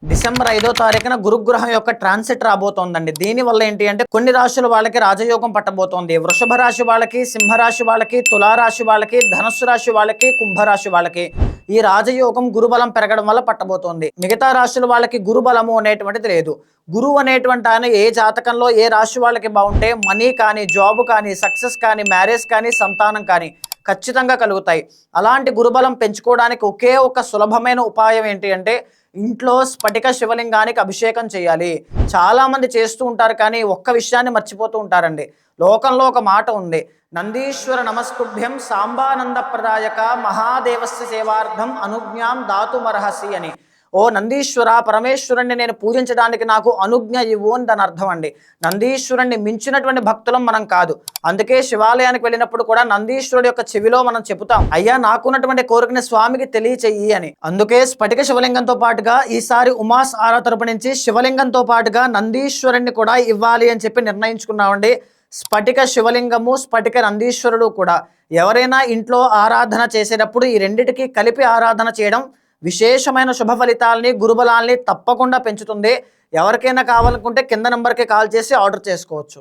December 5వ తారీఖున గురుగ్రహం యొక్క ట్రాన్సిట్ రాబోతోందండి. దీనివల్ల ఏంటి అంటే కొన్ని రాశుల వాళ్ళకి రాజయోగం పట్టబోతోంది. వృషభ రాశి వాళ్ళకి, సింహరాశి వాళ్ళకి, తులారాశి వాళ్ళకి, ధనుస్సు రాశి వాళ్ళకి, కుంభరాశి వాళ్ళకి ఈ రాజయోగం గురుబలం పెరగడం వల్ల పట్టబోతోంది. మిగతా రాశుల వాళ్ళకి గురుబలము అనేటువంటిది లేదు. గురువు అనేటువంటి ఆయన ఏ జాతకంలో ఏ రాశి వాళ్ళకి బాగుంటే మనీ కానీ, జాబ్ కానీ, సక్సెస్ కానీ, మ్యారేజ్ కానీ, సంతానం కానీ ఖచ్చితంగా కలుగుతాయి. అలాంటి గురుబలం పెంచుకోవడానికి ఒకే ఒక సులభమైన ఉపాయం ఏంటి అంటే ఇంట్లో స్ఫటిక శివలింగానికి అభిషేకం చేయాలి. చాలామంది చేస్తూ ఉంటారు కానీ ఒక్క విషయాన్ని మర్చిపోతూ ఉంటారండి. లోకంలో ఒక మాట ఉంది, నందీశ్వర నమస్తుభ్యం సాంబానంద ప్రదాయక మహాదేవస్య సేవార్థం అనుజ్ఞాం దాతుమర్హసి అని. ఓ నందీశ్వర, పరమేశ్వరుణ్ణి నేను పూజించడానికి నాకు అనుజ్ఞ ఇవ్వు అని దాని అర్థం అండి. నందీశ్వరుణ్ణి మించినటువంటి భక్తులం మనం కాదు. అందుకే శివాలయానికి వెళ్ళినప్పుడు కూడా నందీశ్వరుడు యొక్క చెవిలో మనం చెబుతాం, అయ్యా నాకున్నటువంటి కోరికని స్వామికి తెలియచెయ్యి అని. అందుకే స్ఫటిక శివలింగంతో పాటుగా ఈసారి ఉమాస్ ఆరా తరపు నుంచి శివలింగంతో పాటుగా నందీశ్వరుణ్ణి కూడా ఇవ్వాలి అని చెప్పి నిర్ణయించుకున్నామండి. స్ఫటిక శివలింగము, స్ఫటిక నందీశ్వరుడు కూడా ఎవరైనా ఇంట్లో ఆరాధన చేసేటప్పుడు ఈ రెండిటికి కలిపి ఆరాధన చేయడం విశేషమైన శుభ ఫలితాలని, గురుబలాల్ని తప్పకుండా పెంచుతుంది. ఎవరికైనా కావాలనుకుంటే కింద నెంబర్కి కాల్ చేసి ఆర్డర్ చేసుకోవచ్చు.